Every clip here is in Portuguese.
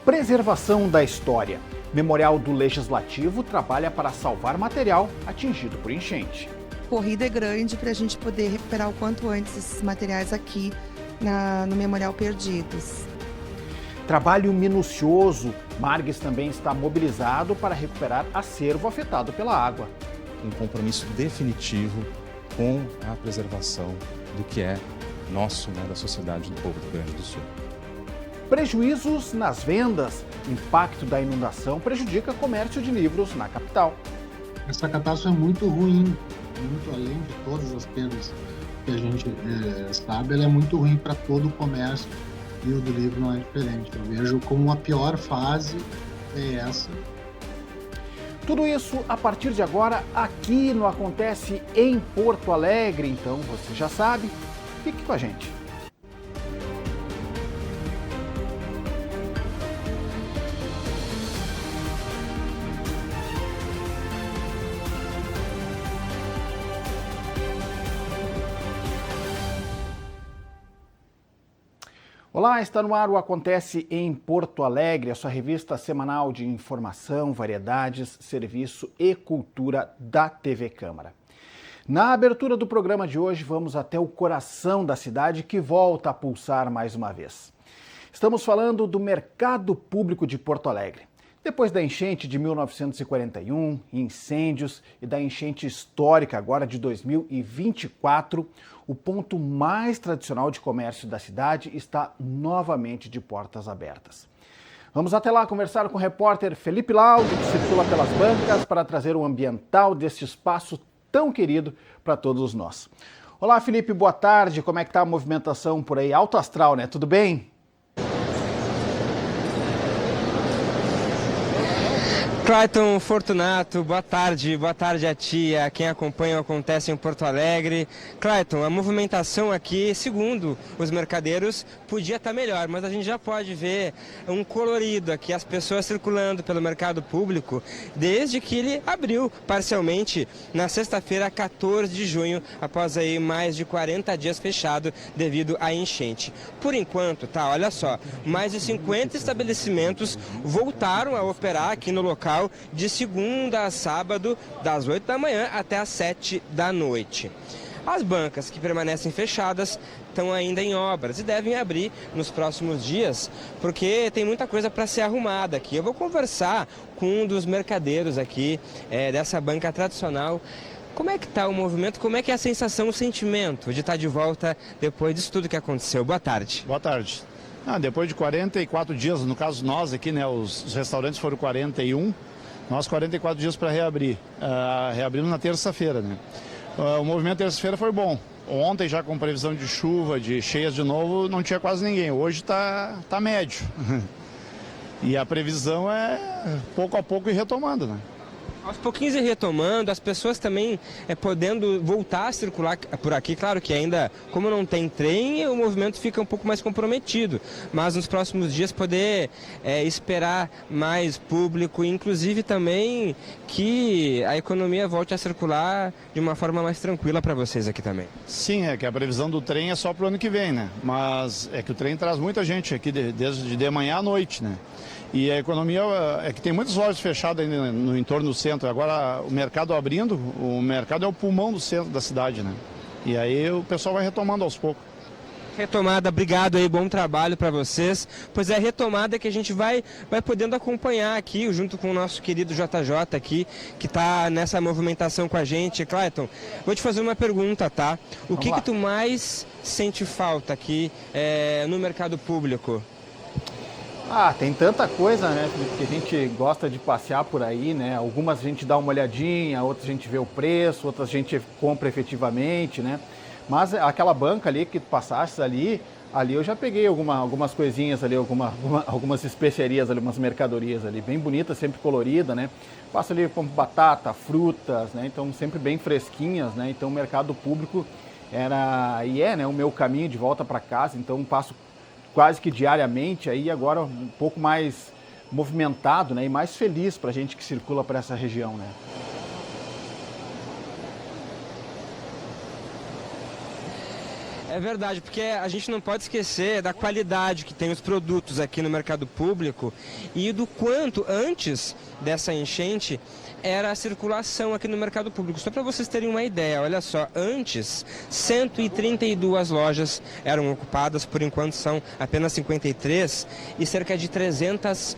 Preservação da história. Memorial do Legislativo trabalha para salvar material atingido por enchente. A corrida é grande para a gente poder recuperar o quanto antes esses materiais aqui no Memorial Perdidos. Trabalho minucioso. Margues também está mobilizado para recuperar acervo afetado pela água. Um compromisso definitivo com a preservação do que é nosso, da sociedade do povo do Rio Grande do Sul. Prejuízos nas vendas. Impacto da inundação prejudica comércio de livros na capital. Essa catástrofe é muito ruim, muito além de todas as perdas que a gente sabe, ela é muito ruim para todo o comércio e o do livro não é diferente. Eu vejo como a pior fase é essa. Tudo isso a partir de agora aqui no Acontece em Porto Alegre. Então você já sabe, fique com a gente. Olá, está no ar o Acontece em Porto Alegre, a sua revista semanal de informação, variedades, serviço e cultura da TV Câmara. Na abertura do programa de hoje, vamos até o coração da cidade que volta a pulsar mais uma vez. Estamos falando do Mercado Público de Porto Alegre. Depois da enchente de 1941, incêndios e da enchente histórica agora de 2024, o ponto mais tradicional de comércio da cidade está novamente de portas abertas. Vamos até lá conversar com o repórter Felipe Laudo, que circula pelas bancas para trazer o ambiental deste espaço tão querido para todos nós. Olá, Felipe, boa tarde. Como é que está a movimentação por aí? Alto astral, né? Tudo bem? Clayton Fortunato, boa tarde a ti, a quem acompanha o Acontece em Porto Alegre. Clayton, a movimentação aqui, segundo os mercadeiros, podia estar melhor, mas a gente já pode ver um colorido aqui, as pessoas circulando pelo mercado público, desde que ele abriu parcialmente na sexta-feira, 14 de junho, após aí mais de 40 dias fechado devido à enchente. Por enquanto, olha só, mais de 50 estabelecimentos voltaram a operar aqui no local, de segunda a sábado, das 8 da manhã até as 7 da noite. As bancas que permanecem fechadas estão ainda em obras e devem abrir nos próximos dias, porque tem muita coisa para ser arrumada aqui. Eu vou conversar com um dos mercadeiros aqui, dessa banca tradicional. Como é que está o movimento? Como é que é a sensação, o sentimento de estar de volta depois disso tudo que aconteceu? Boa tarde. Boa tarde. Depois de 44 dias, no caso nós aqui, os restaurantes foram 41, nós 44 dias para reabrir. Reabrimos na terça-feira, O movimento terça-feira foi bom. Ontem já com previsão de chuva, de cheias de novo, não tinha quase ninguém. Hoje tá médio. E a previsão é pouco a pouco ir retomando, Aos pouquinhos ir retomando, as pessoas também podendo voltar a circular por aqui. Claro que ainda, como não tem trem, o movimento fica um pouco mais comprometido. Mas nos próximos dias poder esperar mais público, inclusive também que a economia volte a circular de uma forma mais tranquila para vocês aqui também. Sim, é que a previsão do trem é só para o ano que vem, Mas é que o trem traz muita gente aqui desde de manhã à noite, E a economia é que tem muitas lojas fechadas ainda no entorno do centro. Agora o mercado abrindo, o mercado é o pulmão do centro da cidade, E aí o pessoal vai retomando aos poucos. Retomada, obrigado aí, bom trabalho para vocês. Pois é, retomada que a gente vai podendo acompanhar aqui, junto com o nosso querido JJ aqui, que está nessa movimentação com a gente. Clayton, vou te fazer uma pergunta, tá? O que tu mais sente falta aqui no mercado público? Tem tanta coisa, que a gente gosta de passear por aí, Algumas a gente dá uma olhadinha, outras a gente vê o preço, outras a gente compra efetivamente, Mas aquela banca ali que tu passaste ali eu já peguei algumas coisinhas ali, algumas especiarias ali, umas mercadorias ali, bem bonitas, sempre colorida, Passo ali com batata, frutas, Então sempre bem fresquinhas, Então o mercado público o meu caminho de volta para casa, então passo quase que diariamente, aí agora um pouco mais movimentado, e mais feliz para a gente que circula por essa região, É verdade, porque a gente não pode esquecer da qualidade que tem os produtos aqui no mercado público e do quanto antes dessa enchente era a circulação aqui no mercado público. Só para vocês terem uma ideia, olha só, antes 132 lojas eram ocupadas, por enquanto são apenas 53, e cerca de 300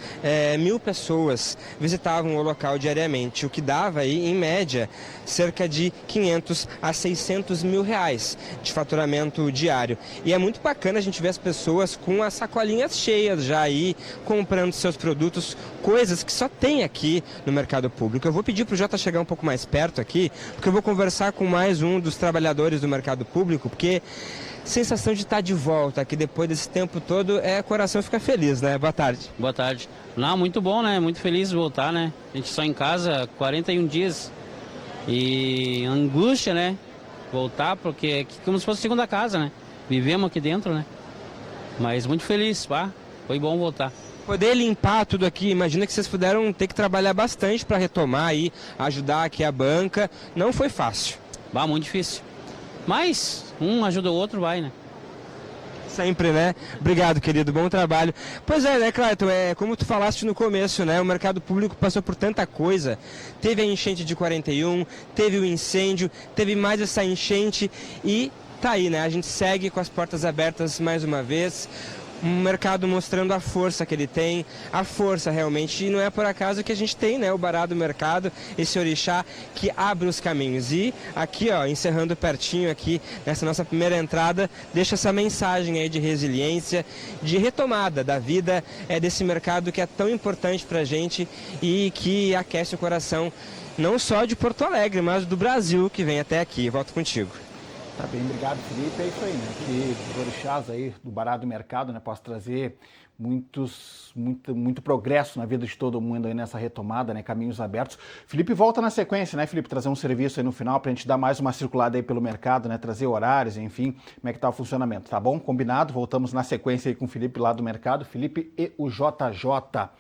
mil pessoas visitavam o local diariamente, o que dava aí, em média, cerca de 500 a 600 mil reais de faturamento diário. E é muito bacana a gente ver as pessoas com as sacolinhas cheias já aí, comprando seus produtos, coisas que só tem aqui no mercado público. Eu vou pedir para o Jota chegar um pouco mais perto aqui, porque eu vou conversar com mais um dos trabalhadores do mercado público, porque sensação de estar de volta aqui depois desse tempo todo, o coração fica feliz, né? Boa tarde. Boa tarde. Não, muito bom, né? Muito feliz de voltar, né? A gente só em casa 41 dias e angústia, né? Voltar, porque é como se fosse segunda casa, né? Vivemos aqui dentro, né? Mas muito feliz, pá. Foi bom voltar. Poder limpar tudo aqui, imagina que vocês puderam ter que trabalhar bastante para retomar aí, ajudar aqui a banca. Não foi fácil. Bah, muito difícil. Mas um ajuda o outro, vai, né? Sempre, né? Obrigado, querido. Bom trabalho. Pois é, né, Clayton? Como tu falaste no começo, né? O mercado público passou por tanta coisa. Teve a enchente de 41, teve o incêndio, teve mais essa enchente e tá aí, né? A gente segue com as portas abertas mais uma vez. Um mercado mostrando a força que ele tem, a força realmente, e não é por acaso que a gente tem, né, o Bará do Mercado, esse orixá que abre os caminhos. E aqui, ó, encerrando pertinho aqui, nessa nossa primeira entrada, deixa essa mensagem aí de resiliência, de retomada da vida desse mercado que é tão importante pra gente e que aquece o coração, não só de Porto Alegre, mas do Brasil, que vem até aqui. Volto contigo. Tá bem, obrigado, Felipe. É isso aí, né? Que os orixás aí do Bará do Mercado, né, possa trazer muito progresso na vida de todo mundo aí nessa retomada, né? Caminhos abertos. Felipe volta na sequência, né, Felipe? Trazer um serviço aí no final pra gente dar mais uma circulada aí pelo mercado, né? Trazer horários, enfim, como é que tá o funcionamento, tá bom? Combinado? Voltamos na sequência aí com o Felipe lá do mercado, Felipe e o JJ.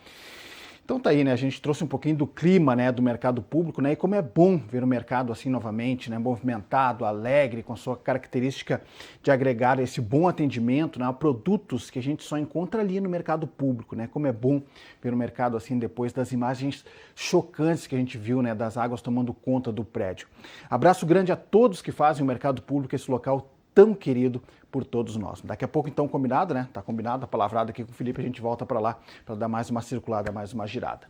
Então tá aí, né? A gente trouxe um pouquinho do clima, né, do mercado público, né? E como é bom ver o mercado assim novamente, né? Movimentado, alegre, com a sua característica de agregar esse bom atendimento, né? Produtos que a gente só encontra ali no mercado público, né? Como é bom ver o mercado assim depois das imagens chocantes que a gente viu, né? Das águas tomando conta do prédio. Abraço grande a todos que fazem o mercado público, esse local tão querido por todos nós. Daqui a pouco, então, combinado, né? Tá combinado, a palavrada aqui com o Felipe, a gente volta para lá para dar mais uma circulada, mais uma girada.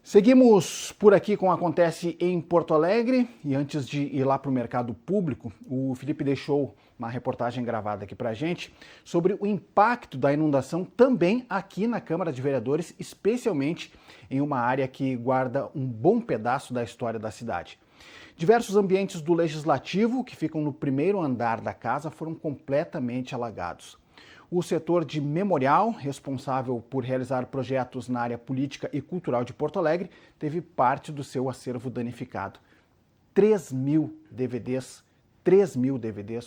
Seguimos por aqui com o Acontece em Porto Alegre e antes de ir lá para o mercado público, o Felipe deixou uma reportagem gravada aqui para a gente sobre o impacto da inundação também aqui na Câmara de Vereadores, especialmente em uma área que guarda um bom pedaço da história da cidade. Diversos ambientes do Legislativo, que ficam no primeiro andar da casa, foram completamente alagados. O setor de memorial, responsável por realizar projetos na área política e cultural de Porto Alegre, teve parte do seu acervo danificado. 3.000 DVDs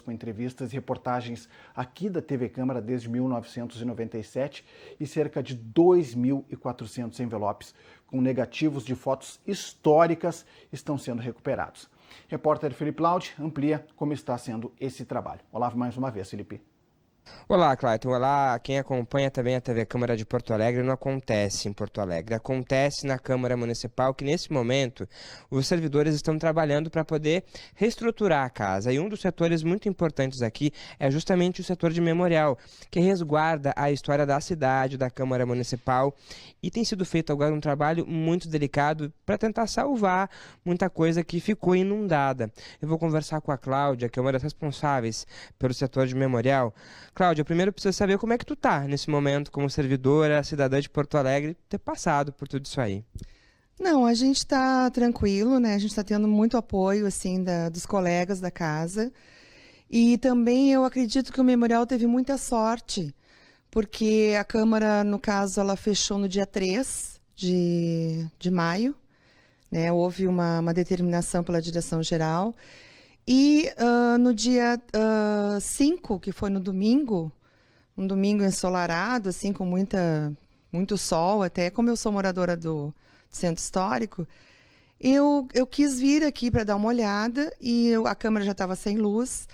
com entrevistas e reportagens aqui da TV Câmara desde 1997 e cerca de 2.400 envelopes com negativos de fotos históricas estão sendo recuperados. Repórter Felipe Laude amplia como está sendo esse trabalho. Olá mais uma vez, Felipe. Olá, Clayton. Olá, quem acompanha também a TV Câmara de Porto Alegre. Não acontece em Porto Alegre, acontece na Câmara Municipal, que nesse momento os servidores estão trabalhando para poder reestruturar a casa. E um dos setores muito importantes aqui é justamente o setor de memorial, que resguarda a história da cidade, da Câmara Municipal. E tem sido feito agora um trabalho muito delicado para tentar salvar muita coisa que ficou inundada. Eu vou conversar com a Cláudia, que é uma das responsáveis pelo setor de memorial. Cláudia, primeiro eu preciso saber como é que tu tá nesse momento como servidora, cidadã de Porto Alegre, ter passado por tudo isso aí. Não, a gente está tranquilo, né? A gente está tendo muito apoio, assim, dos colegas da casa. E também eu acredito que o memorial teve muita sorte, porque a Câmara, no caso, ela fechou no dia 3 de maio, né? Houve uma determinação pela direção-geral. E no dia 5, que foi no domingo, um domingo ensolarado, assim, com muito sol, até como eu sou moradora do Centro Histórico, eu quis vir aqui para dar uma olhada e a Câmara já estava sem luz,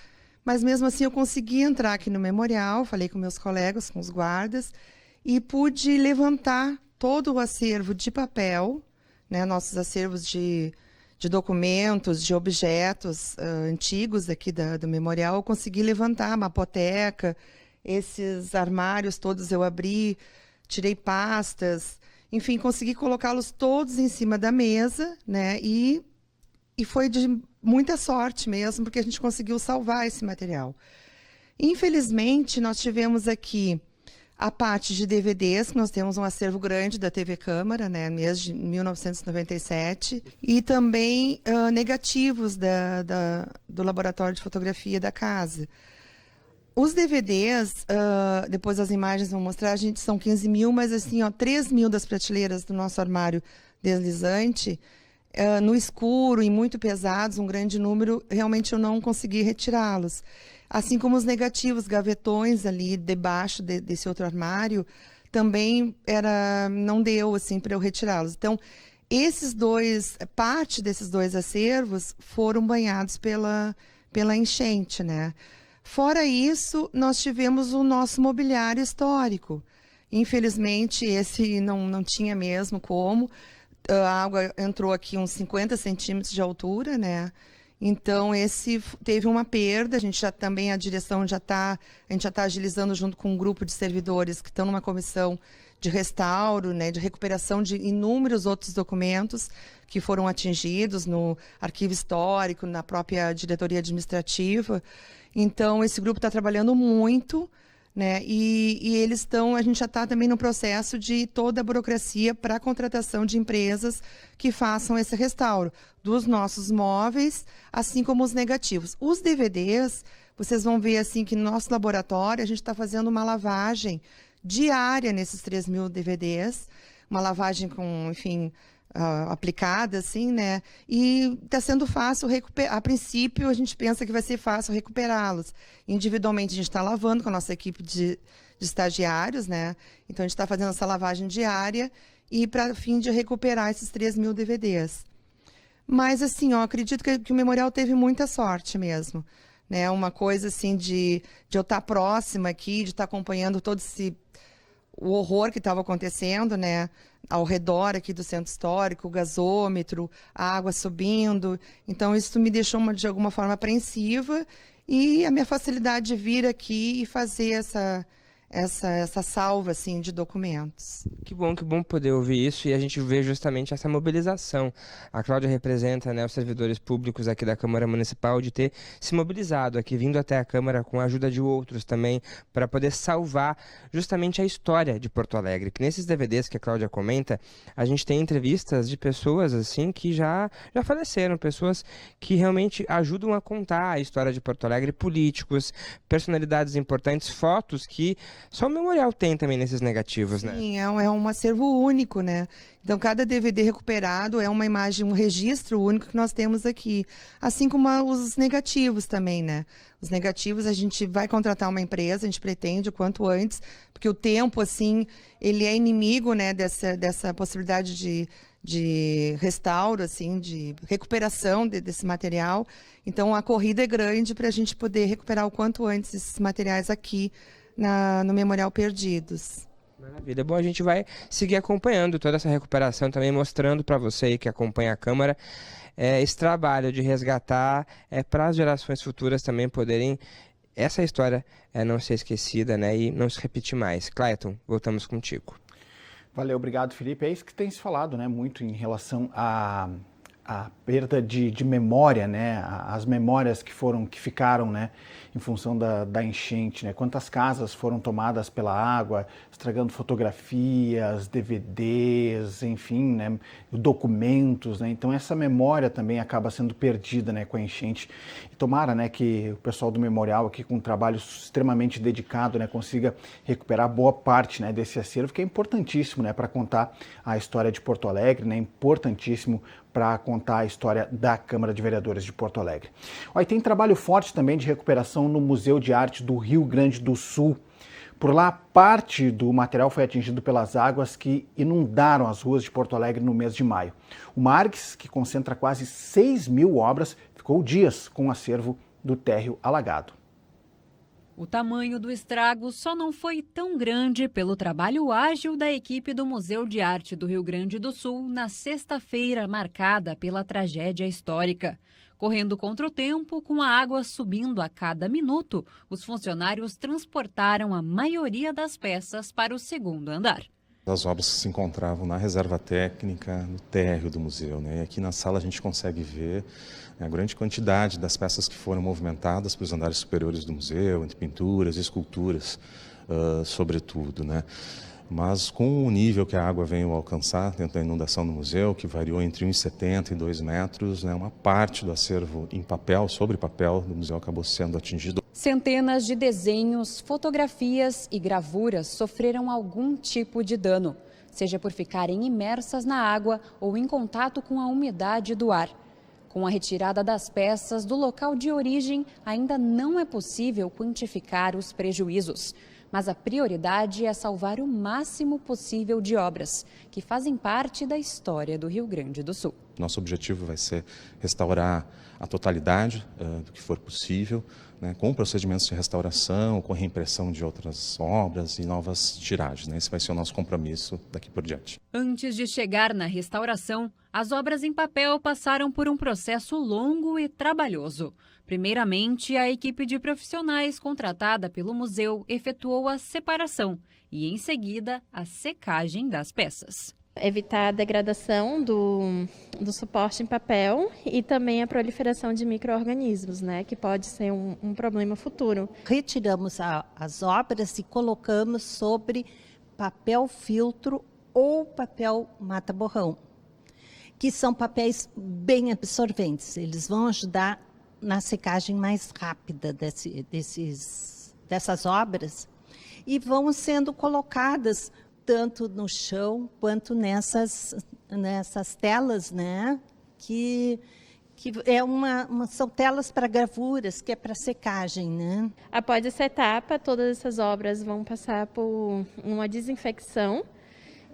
mas mesmo assim eu consegui entrar aqui no memorial, falei com meus colegas, com os guardas, e pude levantar todo o acervo de papel, né, nossos acervos de documentos, de objetos antigos aqui do memorial. Eu consegui levantar a mapoteca, esses armários todos eu abri, tirei pastas, enfim, consegui colocá-los todos em cima da mesa, né, e foi de muita sorte mesmo, porque a gente conseguiu salvar esse material. Infelizmente, nós tivemos aqui a parte de DVDs, que nós temos um acervo grande da TV Câmara, né, mês de 1997, e também negativos do laboratório de fotografia da casa. Os DVDs, depois as imagens vão mostrar, a gente são 15 mil, mas assim, 3 mil das prateleiras do nosso armário deslizante, no escuro e muito pesados, um grande número, realmente eu não consegui retirá-los. Assim como os negativos, gavetões ali debaixo desse outro armário, também não deu assim para eu retirá-los. Então, parte desses dois acervos foram banhados pela enchente, né? Fora isso, nós tivemos o nosso mobiliário histórico. Infelizmente, esse não tinha mesmo como. A água entrou aqui uns 50 centímetros de altura, né? Então, esse teve uma perda. A direção já está agilizando junto com um grupo de servidores que estão numa comissão de restauro, né, de recuperação de inúmeros outros documentos que foram atingidos no arquivo histórico, na própria diretoria administrativa. Então, esse grupo está trabalhando muito, né? E a gente já está também no processo de toda a burocracia para a contratação de empresas que façam esse restauro dos nossos móveis, assim como os negativos. Os DVDs, vocês vão ver assim que no nosso laboratório a gente está fazendo uma lavagem diária nesses 3 mil DVDs, uma lavagem com, enfim, aplicada, assim, né? E está sendo fácil recuperar. A princípio, a gente pensa que vai ser fácil recuperá-los. Individualmente, a gente está lavando com a nossa equipe de estagiários, né? Então, a gente está fazendo essa lavagem diária e para fim de recuperar esses 3 mil DVDs. Mas, assim, eu acredito que o memorial teve muita sorte mesmo, né? Uma coisa, assim, de eu estar próxima aqui, de estar acompanhando todo o horror que estava acontecendo, né, ao redor aqui do centro histórico, o gasômetro, a água subindo. Então, isso me deixou, de alguma forma, apreensiva, e a minha facilidade de vir aqui e fazer essa salva, assim, de documentos. Que bom poder ouvir isso, e a gente vê justamente essa mobilização. A Cláudia representa, né, os servidores públicos aqui da Câmara Municipal, de ter se mobilizado aqui, vindo até a Câmara com a ajuda de outros também, para poder salvar justamente a história de Porto Alegre. Que nesses DVDs que a Cláudia comenta, a gente tem entrevistas de pessoas assim que já faleceram, pessoas que realmente ajudam a contar a história de Porto Alegre, políticos, personalidades importantes, fotos que só o memorial tem também nesses negativos, né? Sim, é um acervo único, né? Então, cada DVD recuperado é uma imagem, um registro único que nós temos aqui. Assim como os negativos também, né? Os negativos, a gente vai contratar uma empresa, a gente pretende o quanto antes, porque o tempo, assim, ele é inimigo, né, dessa possibilidade de restauro, assim, de recuperação desse material. Então, a corrida é grande para a gente poder recuperar o quanto antes esses materiais aqui no Memorial Perdidos. Maravilha. Bom, a gente vai seguir acompanhando toda essa recuperação, também mostrando para você aí que acompanha a Câmara esse trabalho de resgatar para as gerações futuras também poderem essa história não ser esquecida, né, e não se repetir mais. Clayton, voltamos contigo. Valeu, obrigado, Felipe. É isso que tem se falado, né, muito em relação à perda de memória, né, as memórias que ficaram, né, em função da enchente, né, quantas casas foram tomadas pela água, estragando fotografias, DVDs, enfim, né, documentos, né, então essa memória também acaba sendo perdida, né, com a enchente. E tomara, né, que o pessoal do memorial aqui, com um trabalho extremamente dedicado, né, consiga recuperar boa parte, né, desse acervo, que é importantíssimo, né, para contar a história de Porto Alegre, né, importantíssimo para contar a história da Câmara de Vereadores de Porto Alegre. Olha, tem trabalho forte também de recuperação no Museu de Arte do Rio Grande do Sul. Por lá, parte do material foi atingido pelas águas que inundaram as ruas de Porto Alegre no mês de maio. O Marques, que concentra quase 6 mil obras, ficou dias com o acervo do térreo alagado. O tamanho do estrago só não foi tão grande pelo trabalho ágil da equipe do Museu de Arte do Rio Grande do Sul na sexta-feira marcada pela tragédia histórica. Correndo contra o tempo, com a água subindo a cada minuto, os funcionários transportaram a maioria das peças para o segundo andar. As obras que se encontravam na reserva técnica, no térreo do museu, né? E aqui na sala a gente consegue ver a grande quantidade das peças que foram movimentadas para os andares superiores do museu, entre pinturas e esculturas, sobretudo, né? Mas com o nível que a água veio alcançar dentro da inundação do museu, que variou entre 1,70 e 2 metros, né, uma parte do acervo em papel, sobre papel, do museu acabou sendo atingido. Centenas de desenhos, fotografias e gravuras sofreram algum tipo de dano, seja por ficarem imersas na água ou em contato com a umidade do ar. Com a retirada das peças do local de origem, ainda não é possível quantificar os prejuízos. Mas a prioridade é salvar o máximo possível de obras que fazem parte da história do Rio Grande do Sul. Nosso objetivo vai ser restaurar a totalidade do que for possível, né, com procedimentos de restauração, com reimpressão de outras obras e novas tiragens, né? Esse vai ser o nosso compromisso daqui por diante. Antes de chegar na restauração, as obras em papel passaram por um processo longo e trabalhoso. Primeiramente, a equipe de profissionais contratada pelo museu efetuou a separação e, em seguida, a secagem das peças. Evitar a degradação do suporte em papel e também a proliferação de micro-organismos, né, que pode ser um problema futuro. Retiramos as obras e colocamos sobre papel filtro ou papel mata-borrão, que são papéis bem absorventes. Eles vão ajudar na secagem mais rápida dessas obras e vão sendo colocadas tanto no chão quanto nessas telas, né? Que são telas para gravuras, que é para secagem, né? Após essa etapa, todas essas obras vão passar por uma desinfecção.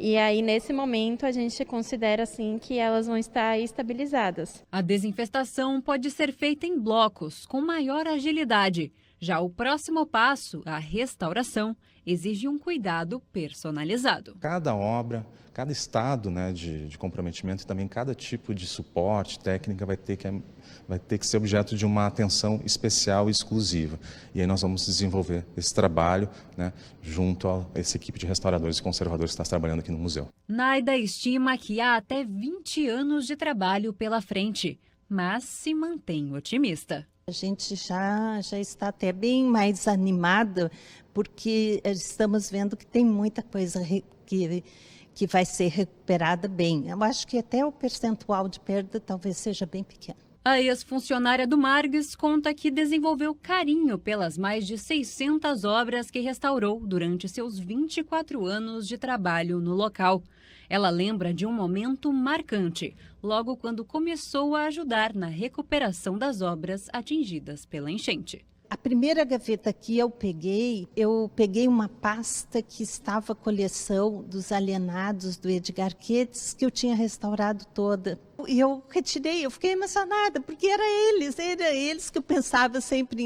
E aí, nesse momento, a gente considera assim que elas vão estar estabilizadas. A desinfestação pode ser feita em blocos, com maior agilidade. Já o próximo passo, a restauração, exige um cuidado personalizado. Cada obra, cada estado, né, de comprometimento e também cada tipo de suporte, técnica vai ter que ser objeto de uma atenção especial e exclusiva. E aí nós vamos desenvolver esse trabalho, né, junto a essa equipe de restauradores e conservadores que está trabalhando aqui no museu. Naida estima que há até 20 anos de trabalho pela frente, mas se mantém otimista. A gente já está até bem mais animada, porque estamos vendo que tem muita coisa que vai ser recuperada bem. Eu acho que até o percentual de perda talvez seja bem pequeno. A ex-funcionária do Margs conta que desenvolveu carinho pelas mais de 600 obras que restaurou durante seus 24 anos de trabalho no local. Ela lembra de um momento marcante, logo quando começou a ajudar na recuperação das obras atingidas pela enchente. A primeira gaveta que eu peguei uma pasta que estava a coleção dos Alienados do Edgar Quetes, que eu tinha restaurado toda. E eu retirei, eu fiquei emocionada, porque era eles que eu pensava sempre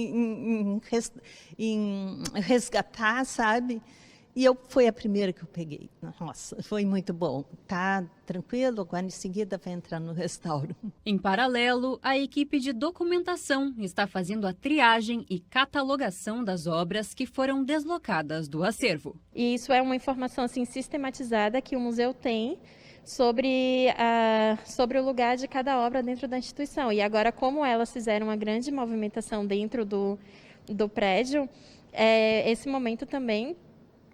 em resgatar, sabe? E foi a primeira que eu peguei. Nossa, foi muito bom. Tá tranquilo, agora em seguida vai entrar no restauro. Em paralelo, a equipe de documentação está fazendo a triagem e catalogação das obras que foram deslocadas do acervo. E isso é uma informação assim, sistematizada que o museu tem sobre o lugar de cada obra dentro da instituição. E agora, como elas fizeram uma grande movimentação dentro do prédio, esse momento também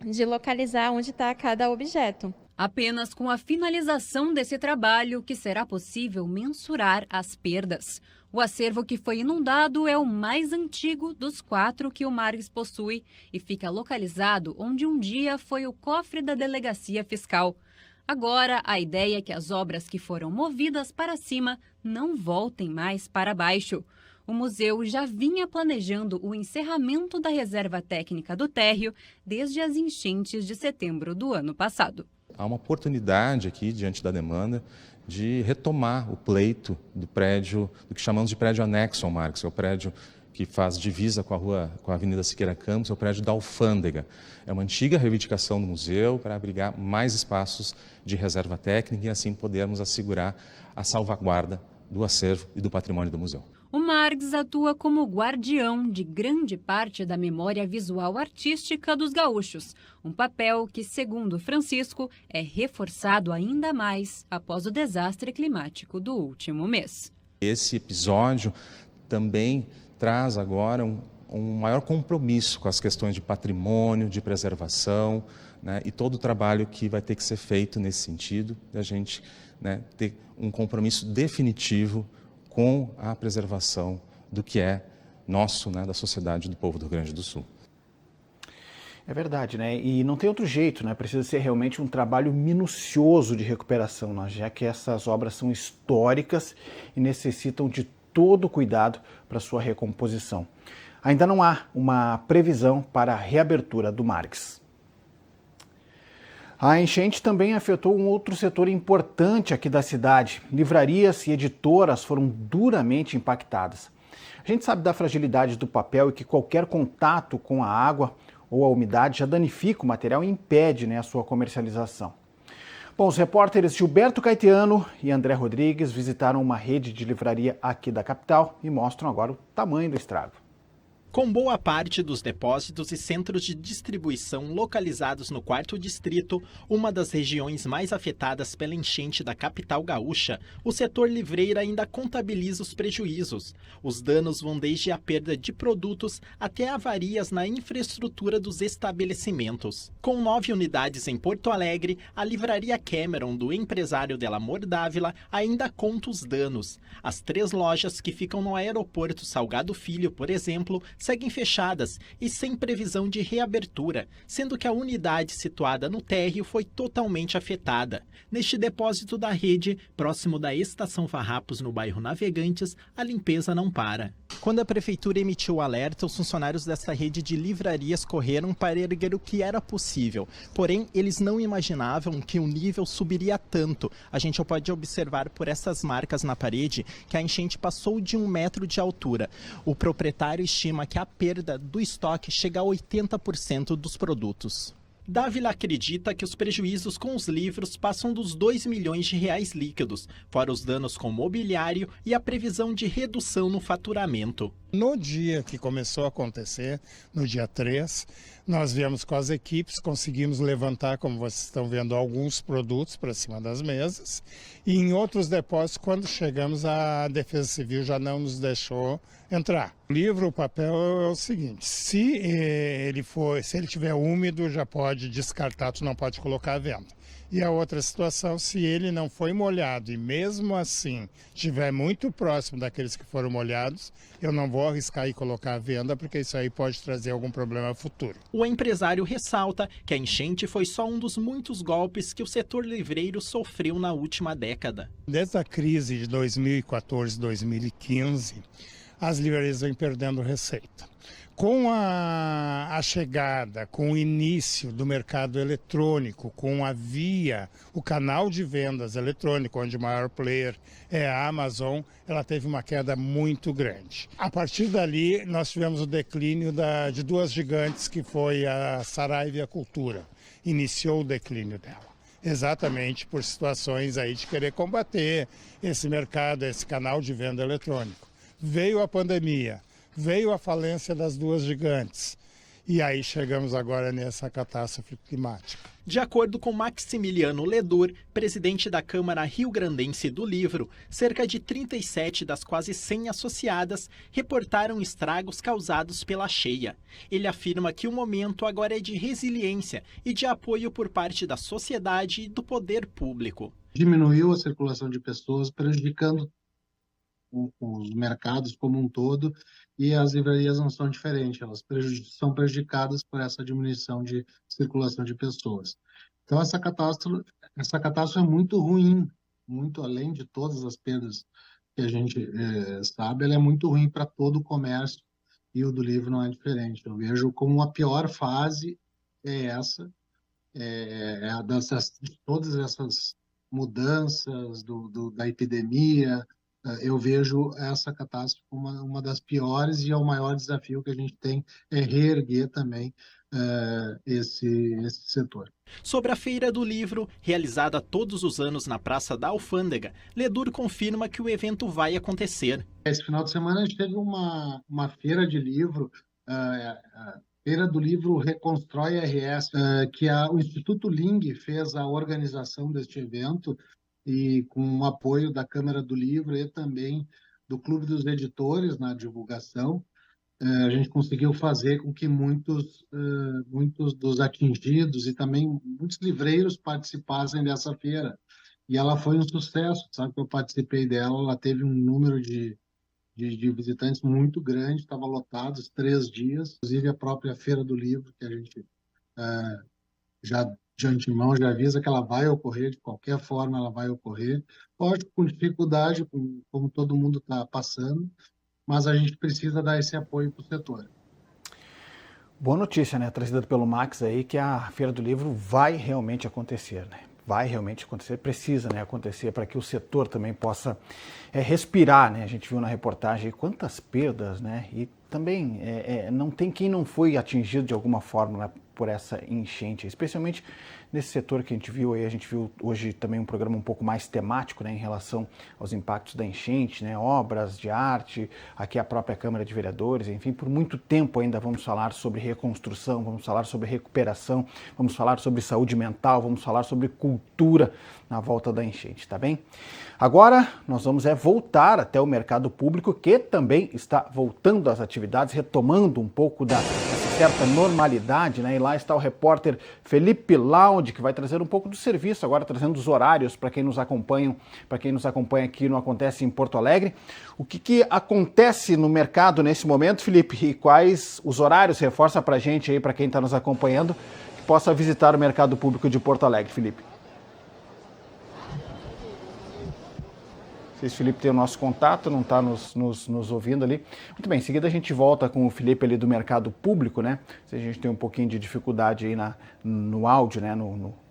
de localizar onde está cada objeto. Apenas com a finalização desse trabalho que será possível mensurar as perdas. O acervo que foi inundado é o mais antigo dos 4 que o Margs possui e fica localizado onde um dia foi o cofre da Delegacia Fiscal. Agora, a ideia é que as obras que foram movidas para cima não voltem mais para baixo. O museu já vinha planejando o encerramento da reserva técnica do térreo desde as enchentes de setembro do ano passado. Há uma oportunidade aqui, diante da demanda, de retomar o pleito do prédio, do que chamamos de prédio anexo ao Margs, que é o prédio que faz divisa com a Avenida Siqueira Campos, é o prédio da Alfândega. É uma antiga reivindicação do museu para abrigar mais espaços de reserva técnica e assim podermos assegurar a salvaguarda do acervo e do patrimônio do museu. O Margs atua como guardião de grande parte da memória visual artística dos gaúchos, um papel que, segundo Francisco, é reforçado ainda mais após o desastre climático do último mês. Esse episódio também traz agora um maior compromisso com as questões de patrimônio, de preservação, né, e todo o trabalho que vai ter que ser feito nesse sentido, de a gente, né, ter um compromisso definitivo com a preservação do que é nosso, né, da sociedade do povo do Rio Grande do Sul. É verdade, né? E não tem outro jeito, né? Precisa ser realmente um trabalho minucioso de recuperação, né? Já que essas obras são históricas e necessitam de todo o cuidado para sua recomposição. Ainda não há uma previsão para a reabertura do Margs. A enchente também afetou um outro setor importante aqui da cidade. Livrarias e editoras foram duramente impactadas. A gente sabe da fragilidade do papel e que qualquer contato com a água ou a umidade já danifica o material e impede, né, a sua comercialização. Bom, os repórteres Gilberto Caetiano e André Rodrigues visitaram uma rede de livraria aqui da capital e mostram agora o tamanho do estrago. Com boa parte dos depósitos e centros de distribuição localizados no 4º Distrito, uma das regiões mais afetadas pela enchente da capital gaúcha, o setor livreiro ainda contabiliza os prejuízos. Os danos vão desde a perda de produtos até avarias na infraestrutura dos estabelecimentos. Com 9 unidades em Porto Alegre, a livraria Cameron do empresário Delamor Dávila ainda conta os danos. As 3 lojas que ficam no aeroporto Salgado Filho, por exemplo, seguem fechadas e sem previsão de reabertura, sendo que a unidade situada no térreo foi totalmente afetada. Neste depósito da rede, próximo da Estação Farrapos, no bairro Navegantes, a limpeza não para. Quando a prefeitura emitiu o alerta, os funcionários dessa rede de livrarias correram para erguer o que era possível. Porém, eles não imaginavam que o nível subiria tanto. A gente pode observar por essas marcas na parede que a enchente passou de 1 metro de altura. O proprietário estima que a perda do estoque chega a 80% dos produtos. Dávila acredita que os prejuízos com os livros passam dos 2 milhões de reais líquidos, fora os danos com mobiliário e a previsão de redução no faturamento. No dia que começou a acontecer, no dia 3, nós viemos com as equipes, conseguimos levantar, como vocês estão vendo, alguns produtos para cima das mesas. E em outros depósitos, quando chegamos, a Defesa Civil já não nos deixou entrar. O livro, o papel é o seguinte, se ele estiver úmido, já pode descartar, tu não pode colocar à venda. E a outra situação, se ele não foi molhado e mesmo assim estiver muito próximo daqueles que foram molhados, eu não vou arriscar e colocar à venda, porque isso aí pode trazer algum problema futuro. O empresário ressalta que a enchente foi só um dos muitos golpes que o setor livreiro sofreu na última década. Desde a crise de 2014, 2015, as livrarias vêm perdendo receita. Com a chegada, com o início do mercado eletrônico, com o canal de vendas eletrônico, onde o maior player é a Amazon, ela teve uma queda muito grande. A partir dali, nós tivemos o declínio de 2 gigantes, que foi a Saraiva e a Cultura. Iniciou o declínio dela. Exatamente por situações aí de querer combater esse mercado, esse canal de venda eletrônico. Veio a pandemia. Veio a falência das 2 gigantes e aí chegamos agora nessa catástrofe climática. De acordo com Maximiliano Ledur, presidente da Câmara Rio-Grandense do Livro, cerca de 37 das quase 100 associadas reportaram estragos causados pela cheia. Ele afirma que o momento agora é de resiliência e de apoio por parte da sociedade e do poder público. Diminuiu a circulação de pessoas, prejudicando os mercados como um todo, e as livrarias não são diferentes, elas são prejudicadas por essa diminuição de circulação de pessoas. Então essa catástrofe é muito ruim, muito além de todas as perdas que a gente sabe, ela é muito ruim para todo o comércio, e o do livro não é diferente. Eu vejo como a pior fase é essa, de todas essas mudanças da epidemia, eu vejo essa catástrofe como uma das piores, e é o maior desafio que a gente tem é reerguer também esse setor. Sobre a Feira do Livro, realizada todos os anos na Praça da Alfândega, Ledur confirma que o evento vai acontecer. Esse final de semana a gente teve uma feira de livro, a Feira do Livro Reconstrói RS, que o Instituto Ling fez a organização deste evento, e com o apoio da Câmara do Livro e também do Clube dos Editores na divulgação. A gente conseguiu fazer com que muitos dos atingidos e também muitos livreiros participassem dessa feira. E ela foi um sucesso, sabe que eu participei dela, ela teve um número de visitantes muito grande, estava lotado os 3 dias, inclusive a própria Feira do Livro, que a gente já de antemão já avisa que ela vai ocorrer, de qualquer forma ela vai ocorrer. Lógico, com dificuldade, como todo mundo está passando, mas a gente precisa dar esse apoio para o setor. Boa notícia, né, trazida pelo Max aí, que a Feira do Livro vai realmente acontecer, né? Vai realmente acontecer, precisa, né, acontecer para que o setor também possa respirar, né? A gente viu na reportagem quantas perdas, né? E também não tem quem não foi atingido de alguma forma, né, por essa enchente, especialmente nesse setor que a gente viu aí. A gente viu hoje também um programa um pouco mais temático, né, em relação aos impactos da enchente, né, obras de arte, aqui a própria Câmara de Vereadores, enfim, por muito tempo ainda vamos falar sobre reconstrução, vamos falar sobre recuperação, vamos falar sobre saúde mental, vamos falar sobre cultura na volta da enchente, tá bem? Agora nós vamos voltar até o mercado público, que também está voltando às atividades, retomando um pouco dessa certa normalidade, né? E lá está o repórter Felipe Laude, que vai trazer um pouco do serviço, agora trazendo os horários para quem nos acompanha aqui no Acontece em Porto Alegre. O que acontece no mercado nesse momento, Felipe, e quais os horários? Reforça para a gente aí, para quem está nos acompanhando, que possa visitar o mercado público de Porto Alegre, Felipe. Não sei se o Felipe tem o nosso contato, não está nos ouvindo ali. Muito bem, em seguida a gente volta com o Felipe ali do mercado público, né? Se a gente tem um pouquinho de dificuldade aí no áudio, né?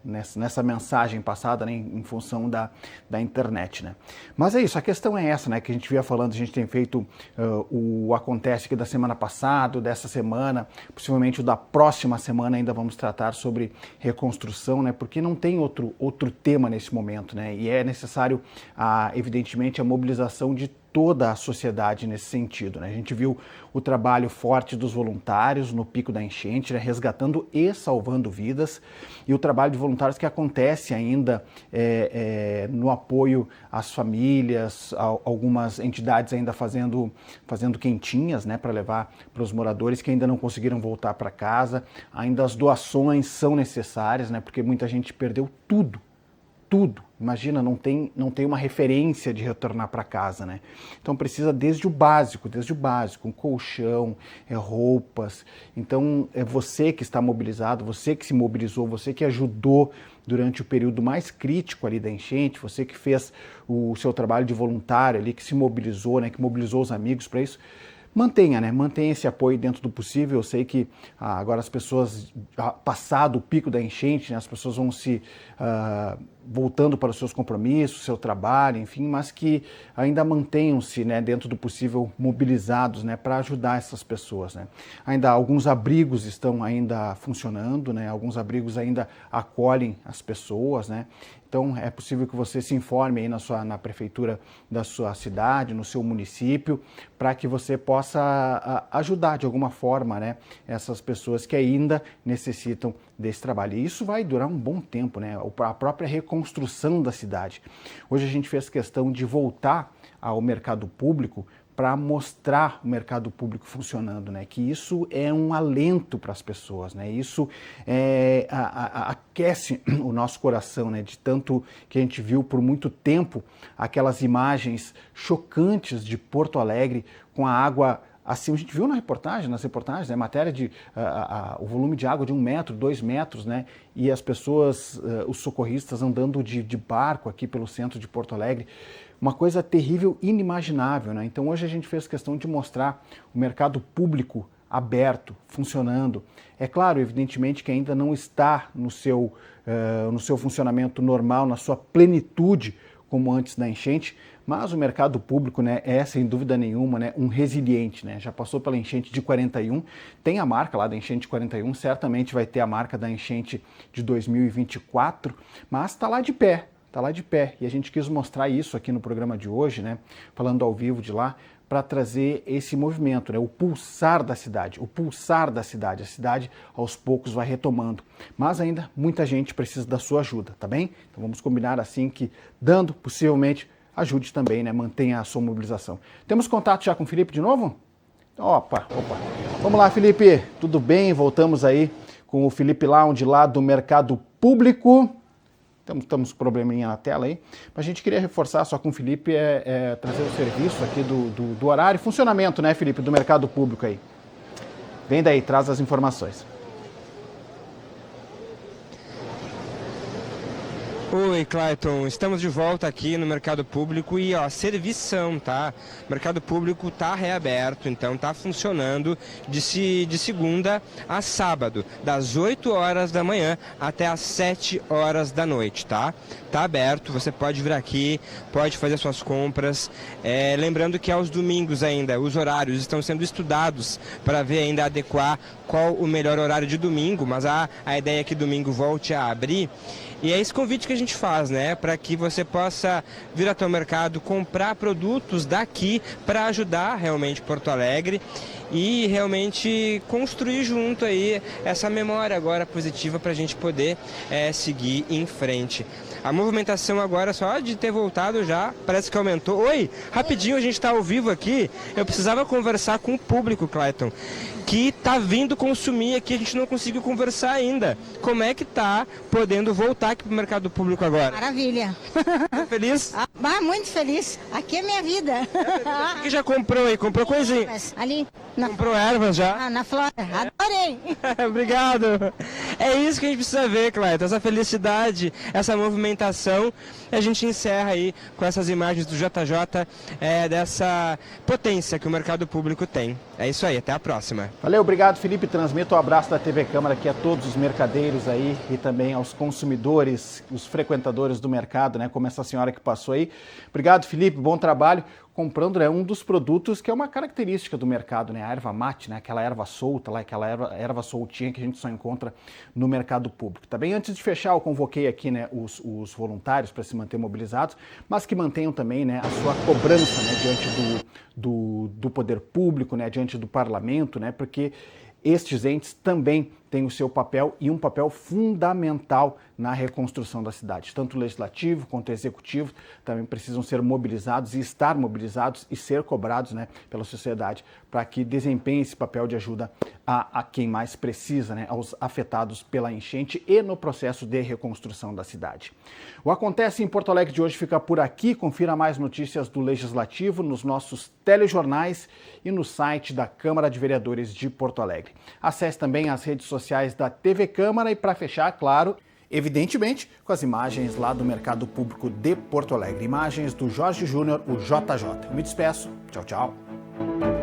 Nessa mensagem passada, né? Em função da internet, né? Mas é isso, a questão é essa, né? Que a gente vinha falando, a gente tem feito o Acontece aqui da semana passada, dessa semana, possivelmente o da próxima semana ainda vamos tratar sobre reconstrução, né? Porque não tem outro tema nesse momento, né? E é necessário, evidentemente, a mobilização de toda a sociedade nesse sentido, né? A gente viu o trabalho forte dos voluntários no pico da enchente, né? Resgatando e salvando vidas, e o trabalho de voluntários que acontece ainda no apoio às famílias, algumas entidades ainda fazendo quentinhas, né, para levar para os moradores que ainda não conseguiram voltar para casa. Ainda as doações são necessárias, né, porque muita gente perdeu tudo. Imagina, não tem uma referência de retornar para casa, né? Então precisa desde o básico, um colchão, roupas. Então é você que está mobilizado, você que se mobilizou, você que ajudou durante o período mais crítico ali da enchente, você que fez o seu trabalho de voluntário ali, que se mobilizou, né? Que mobilizou os amigos para isso. Mantenha esse apoio dentro do possível. Eu sei que agora as pessoas, passado o pico da enchente, né, as pessoas vão se voltando para os seus compromissos, seu trabalho, enfim, mas que ainda mantenham-se, né, dentro do possível mobilizados, né, para ajudar essas pessoas, né. Ainda alguns abrigos estão ainda funcionando, né, alguns abrigos ainda acolhem as pessoas, né. Então é possível que você se informe aí na prefeitura da sua cidade, no seu município, para que você possa ajudar de alguma forma, né, essas pessoas que ainda necessitam desse trabalho. E isso vai durar um bom tempo, né, a própria reconstrução da cidade. Hoje a gente fez questão de voltar ao mercado público para mostrar o mercado público funcionando, né? Que isso é um alento para as pessoas, né? Isso aquece o nosso coração, né? De tanto que a gente viu por muito tempo aquelas imagens chocantes de Porto Alegre com a água assim. A gente viu nas reportagens, né? Matéria de o volume de água de 1 metro, 2 metros, né? E as pessoas, os socorristas andando de barco aqui pelo centro de Porto Alegre. Uma coisa terrível, inimaginável, né? Então hoje a gente fez questão de mostrar o mercado público aberto, funcionando. É claro, evidentemente, que ainda não está no seu funcionamento normal, na sua plenitude, como antes da enchente, mas o mercado público, né, é sem dúvida nenhuma, né, um resiliente, né, já passou pela enchente de 41, tem a marca lá da enchente de 41, certamente vai ter a marca da enchente de 2024, mas está lá de pé, e a gente quis mostrar isso aqui no programa de hoje, né, falando ao vivo de lá, para trazer esse movimento, né, o pulsar da cidade, a cidade aos poucos vai retomando, mas ainda muita gente precisa da sua ajuda, tá bem? Então vamos combinar assim que, dando, possivelmente, ajude também, né, mantenha a sua mobilização. Temos contato já com o Felipe de novo? Opa. Vamos lá, Felipe, tudo bem? Voltamos aí com o Felipe Lounge lá do Mercado Público. Estamos com probleminha na tela aí, mas a gente queria reforçar só com o Felipe, trazer o serviço aqui do horário e funcionamento, né, Felipe, do mercado público aí. Vem daí, traz as informações. Oi, Clayton, estamos de volta aqui no Mercado Público e, servição, tá? O Mercado Público tá reaberto, então tá funcionando de segunda a sábado, das 8 horas da manhã até as 7 horas da noite, tá? Tá aberto, você pode vir aqui, pode fazer suas compras, lembrando que aos domingos ainda, os horários estão sendo estudados para ver ainda adequar qual o melhor horário de domingo, mas a ideia é que domingo volte a abrir. E é esse convite que a gente faz, né, para que você possa vir até o mercado, comprar produtos daqui para ajudar realmente Porto Alegre e realmente construir junto aí essa memória agora positiva para a gente poder seguir em frente. A movimentação agora, só de ter voltado já, parece que aumentou. Oi, rapidinho, a gente está ao vivo aqui. Eu precisava conversar com o público, Clayton, que está vindo consumir aqui, a gente não conseguiu conversar ainda. Como é que tá podendo voltar aqui para o mercado público agora? Maravilha. Tá feliz? Muito feliz. Aqui é minha vida. O que já comprou aí? Comprou coisinha? Ali. Comprou ervas já? Na Flora. Adorei. Obrigado. É isso que a gente precisa ver, Clayton, essa felicidade, essa movimentação. E a gente encerra aí com essas imagens do JJ, dessa potência que o mercado público tem. É isso aí, até a próxima. Valeu, obrigado, Felipe. Transmito o abraço da TV Câmara aqui a todos os mercadeiros aí e também aos consumidores, os frequentadores do mercado, né, como essa senhora que passou aí. Obrigado, Felipe, bom trabalho. Comprando, né, um dos produtos que é uma característica do mercado, né, a erva mate, né, aquela erva solta lá, aquela erva soltinha que a gente só encontra no mercado público. Tá bem? Antes de fechar, eu convoquei aqui, né, os voluntários para se manter mobilizados, mas que mantenham também, né, a sua cobrança, né, diante do poder público, né, diante do parlamento, né, porque estes entes também têm o seu papel e um papel fundamental na reconstrução da cidade. Tanto o legislativo quanto o executivo também precisam ser mobilizados e estar mobilizados e ser cobrados, né, pela sociedade para que desempenhem esse papel de ajuda a quem mais precisa, né, aos afetados pela enchente e no processo de reconstrução da cidade. O Acontece em Porto Alegre de hoje fica por aqui. Confira mais notícias do Legislativo nos nossos telejornais e no site da Câmara de Vereadores de Porto Alegre. Acesse também as redes sociais da TV Câmara e, para fechar, claro, evidentemente, com as imagens lá do Mercado Público de Porto Alegre. Imagens do Jorge Júnior, o JJ. Me despeço. Tchau, tchau.